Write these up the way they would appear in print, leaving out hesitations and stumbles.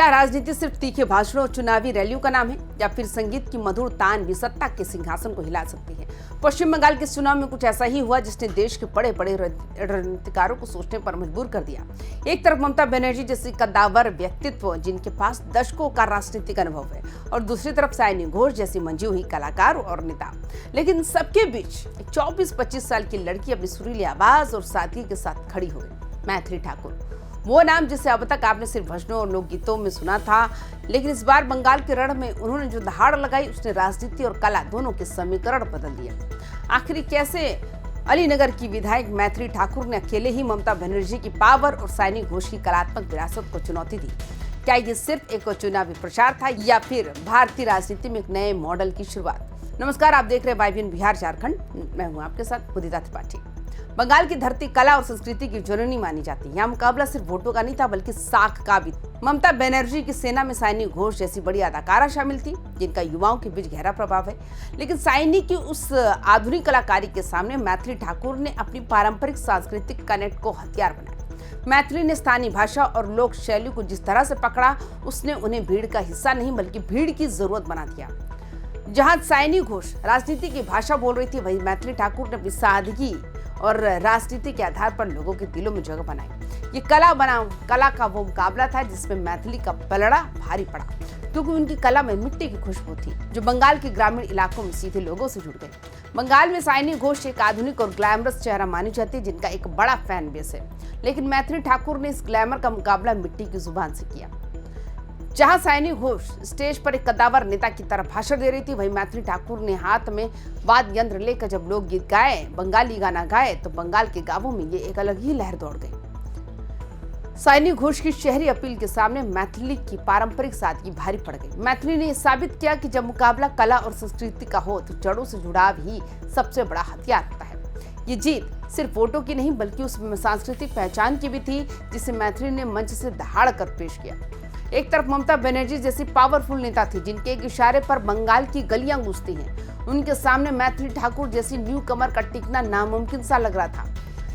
क्या राजनीति सिर्फ तीखे भाषणों और चुनावी रैलियों का नाम है, या फिर संगीत की मधुर तान भी सत्ता के सिंहासन को हिला सकती है? पश्चिम बंगाल के चुनाव में कुछ ऐसा ही हुआ जिसने देश के बड़े बड़े रणनीतिकारों को सोचने पर मजबूर कर दिया। एक तरफ ममता बनर्जी जैसी कद्दावर व्यक्तित्व जिनके पास दशकों का राजनीतिक अनुभव है, और दूसरी तरफ साइनी घोष जैसी मंजी हुई कलाकार और नेता। लेकिन सबके बीच 24-25 साल की लड़की अपनी सुरीली आवाज और सादगी के साथ खड़ी हो गई, मैथिली ठाकुर। वो नाम जिसे अब तक आपने सिर्फ भजनों और लोकगीतों में सुना था, लेकिन इस बार बंगाल के रण में उन्होंने जो दहाड़ लगाई उसने राजनीति और कला दोनों के समीकरण बदल दिए। आखिर कैसे अलीनगर की विधायक मैथिली ठाकुर ने अकेले ही ममता बनर्जी की पावर और साइनी घोष की कलात्मक विरासत को चुनौती दी? क्या ये सिर्फ एक चुनावी प्रचार था, या फिर भारतीय राजनीति में एक नए मॉडल की शुरुआत? नमस्कार, आप देख रहे हैं वाईबीएन बिहार झारखंड। मैं हूं आपके साथ मुदिता त्रिपाठी। बंगाल की धरती कला और संस्कृति की जननी मानी जाती है। यहाँ मुकाबला सिर्फ वोटों का नहीं था, बल्कि साख का भी। ममता बनर्जी की सेना में साइनी घोष जैसी बड़ी अदाकारा शामिल थी, जिनका युवाओं के बीच गहरा प्रभाव है। लेकिन साइनी की उस आधुनिक कलाकारी के सामने मैथिली ठाकुर ने अपनी पारंपरिक सांस्कृतिक कनेक्ट को हथियार बनाया। मैथिली ने स्थानीय भाषा और लोक शैली को जिस तरह से पकड़ा, उसने उन्हें भीड़ का हिस्सा नहीं बल्कि भीड़ की जरूरत बना दिया। जहां साइनी घोष राजनीति की भाषा बोल रही थी, वहीं मैथिली ठाकुर ने अपनी सादगी और राजनीति के आधार पर लोगों के दिलों में जगह बनाई। ये कला का वो मुकाबला था जिसमें मैथिली का पलड़ा भारी पड़ा, क्योंकि उनकी कला में मिट्टी की खुशबू थी जो बंगाल के ग्रामीण इलाकों में सीधे लोगों से जुड़ गई। बंगाल में साइनी घोष एक आधुनिक और ग्लैमरस चेहरा मानी जाती है, जिनका एक बड़ा फैन बेस है। लेकिन मैथिली ठाकुर ने इस ग्लैमर का मुकाबला मिट्टी की जुबान से किया। जहां साइनी घोष स्टेज पर एक कद्दावर नेता की तरह भाषण दे रही थी, वहीं मैथिली ठाकुर ने हाथ में वाद्य यंत्र लेकर जब लोग गीत गाए, बंगाली गाना गाए, तो बंगाल के गांवों में ये एक अलग ही लहर दौड़ गई। साइनी घोष की शहरी अपील के सामने मैथिली की पारंपरिक सादगी भारी पड़ गई। मैथिली ने साबित किया कि जब मुकाबला कला और संस्कृति का हो, तो जड़ों से जुड़ाव ही सबसे बड़ा हथियार होता है। ये जीत सिर्फ वोटों की नहीं, बल्कि उस सांस्कृतिक पहचान की भी थी, जिसे मैथिली ने मंच से दहाड़ कर पेश किया। एक तरफ ममता बनर्जी जैसी पावरफुल नेता थी, जिनके एक इशारे पर बंगाल की गलियां गूंजती हैं। उनके सामने मैथिली ठाकुर जैसी न्यू कमर का टिकना नामुमकिन सा लग रहा था।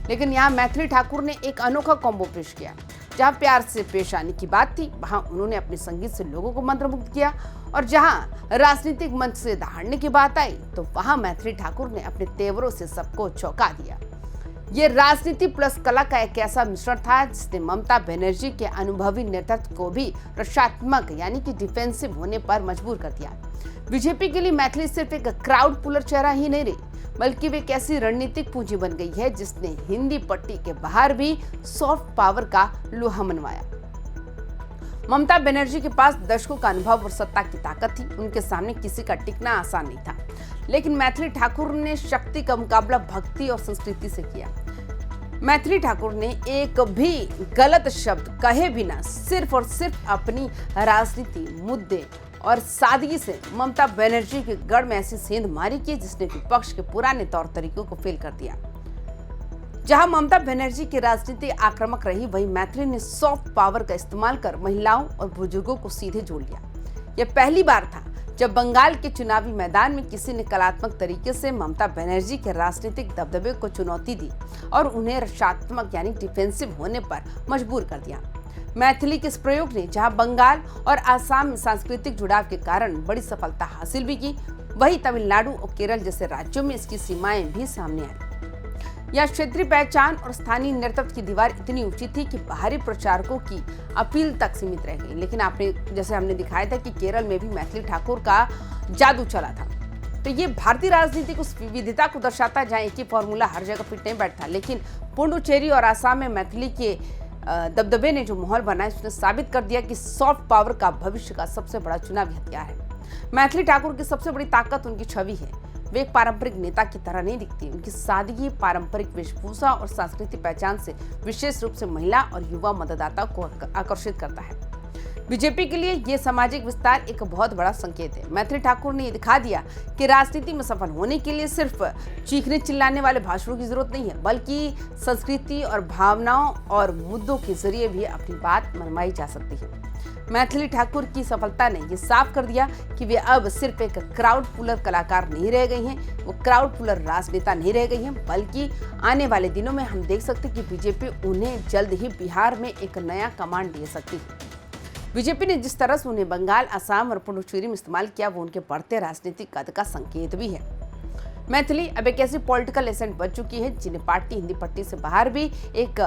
लेकिन यहाँ मैथिली ठाकुर ने एक अनोखा कॉम्बो पेश किया। जहाँ प्यार से पेश आने की बात थी, वहां उन्होंने अपने संगीत से लोगों को मंत्रमुग्ध किया, और जहां राजनीतिक मंच से दहाड़ने की बात आई, तो वहां मैथिली ठाकुर ने अपने तेवरों से सबको चौंका दिया। ये राजनीति प्लस कला का एक ऐसा मिश्रण था जिसने ममता बनर्जी के अनुभवी नेतृत्व को भी रक्षात्मक यानी कि डिफेंसिव होने पर मजबूर कर दिया। बीजेपी के लिए मैथिली सिर्फ एक क्राउड पुलर चेहरा ही नहीं रही, बल्कि वे एक ऐसी रणनीतिक पूंजी बन गई है जिसने हिंदी पट्टी के बाहर भी सॉफ्ट पावर का लोहा मनवाया। ममता बनर्जी के पास दशकों का अनुभव और सत्ता की ताकत थी। उनके सामने किसी का टिकना आसान नहीं था। लेकिन मैथिली ठाकुर ने शक्ति का मुकाबला भक्ति और संस्कृति से किया। मैथिली ठाकुर ने एक भी गलत शब्द कहे बिना सिर्फ और सिर्फ अपनी राजनीति, मुद्दे और सादगी से ममता बनर्जी के गढ़ में ऐसी सेंध मारी की जिसने विपक्ष के पुराने तौर तरीकों को फेल कर दिया। जहां ममता बनर्जी की राजनीति आक्रामक रही, वहीं मैथिली ने सॉफ्ट पावर का इस्तेमाल कर महिलाओं और बुजुर्गों को सीधे जोड़ लिया। यह पहली बार था जब बंगाल के चुनावी मैदान में किसी ने कलात्मक तरीके से ममता बनर्जी के राजनीतिक दबदबे को चुनौती दी और उन्हें रक्षात्मक यानी डिफेंसिव होने पर मजबूर कर दिया। मैथिली के इस प्रयोग ने जहां बंगाल और आसाम में सांस्कृतिक जुड़ाव के कारण बड़ी सफलता हासिल भी की, वहीं तमिलनाडु और केरल जैसे राज्यों में इसकी सीमाएं भी सामने आई। यह क्षेत्रीय पहचान और स्थानीय नेतृत्व की दीवार इतनी ऊंची थी कि बाहरी प्रचारकों की अपील तक सीमित रह गई। लेकिन जैसे हमने दिखाया था कि केरल में भी मैथिली ठाकुर का जादू चला था। तो ये भारतीय राजनीति की उस विविधता को दर्शाता है जहाँ एक ही फॉर्मूला हर जगह फिट नहीं बैठता। लेकिन पुडुचेरी और आसाम में मैथिली के दबदबे ने जो माहौल बनाया, उसने साबित कर दिया कि सॉफ्ट पावर का भविष्य का सबसे बड़ा चुनावी हथियार है। मैथिली ठाकुर की सबसे बड़ी ताकत उनकी छवि है। वे एक पारंपरिक नेता की तरह नहीं दिखती। उनकी सादगी, पारंपरिक वेशभूषा और सांस्कृतिक पहचान से विशेष रूप से महिला और युवा मतदाताओं को आकर्षित करता है। बीजेपी के लिए ये सामाजिक विस्तार एक बहुत बड़ा संकेत है। मैथिली ठाकुर ने दिखा दिया कि राजनीति में सफल होने के लिए सिर्फ चीखने चिल्लाने वाले भाषणों की जरूरत नहीं है, बल्कि संस्कृति और भावनाओं और मुद्दों के जरिए भी अपनी बात मनवाई जा सकती है। मैथिली ठाकुर की सफलता ने ये साफ कर दिया कि वे अब सिर्फ एक क्राउड पुलर कलाकार नहीं रह गई हैं, वो क्राउड पुलर राजनेता नहीं रह गई हैं, बल्कि आने वाले दिनों में हम देख सकते हैं कि बीजेपी उन्हें जल्द ही बिहार में एक नया कमांड दे सकती है। बीजेपी ने जिस तरह से उन्हें बंगाल, असम और पुडुचेरी में इस्तेमाल किया वो उनके बढ़ते राजनीतिक कद का संकेत भी है। मैथिली अब एक ऐसी पॉलिटिकल एसेंट बन चुकी है जिन्हें पार्टी हिंदी पट्टी से बाहर भी एक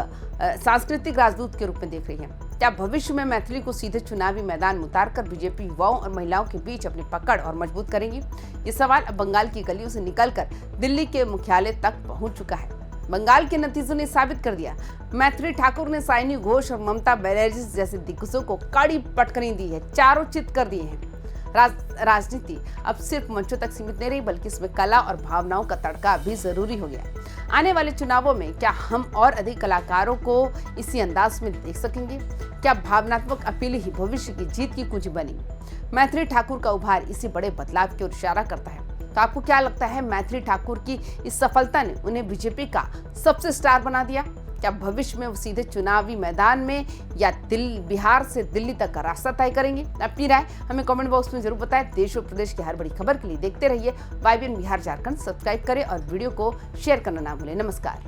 सांस्कृतिक राजदूत के रूप में देख रही है। क्या भविष्य में मैथिली को सीधे चुनावी मैदान में उतारकर बीजेपी युवाओं और महिलाओं के बीच अपनी पकड़ और मजबूत करेंगी? ये सवाल अब बंगाल की गलियों से निकलकर दिल्ली के मुख्यालय तक पहुंच चुका है। बंगाल के नतीजों ने साबित कर दिया, मैथिली ठाकुर ने साइनी घोष और ममता बनर्जी जैसे दिग्गजों को कड़ी पटकनी दी है, चारों चित कर दिए हैं। राजनीति अब सिर्फ मंचों तक सीमित नहीं रही, बल्कि इसमें कला और भावनाओं का तड़का भी जरूरी हो गया। आने वाले चुनावों में क्या हम और अधिक कलाकारों को इसी अंदाज में देख सकेंगे? क्या भावनात्मक अपील ही भविष्य की जीत की कुंजी बनी? मैथिली ठाकुर का उभार इसी बड़े बदलाव की ओर इशारा करता है। तो आपको क्या लगता है, मैथिली ठाकुर की इस सफलता ने उन्हें बीजेपी का सबसे स्टार बना दिया? क्या भविष्य में वो सीधे चुनावी मैदान में या बिहार से दिल्ली तक का रास्ता तय करेंगे? अपनी राय हमें कमेंट बॉक्स में जरूर बताएं। देश और प्रदेश की हर बड़ी खबर के लिए देखते रहिए YBN बिहार झारखंड। सब्सक्राइब करें और वीडियो को शेयर करना ना भूलें। नमस्कार।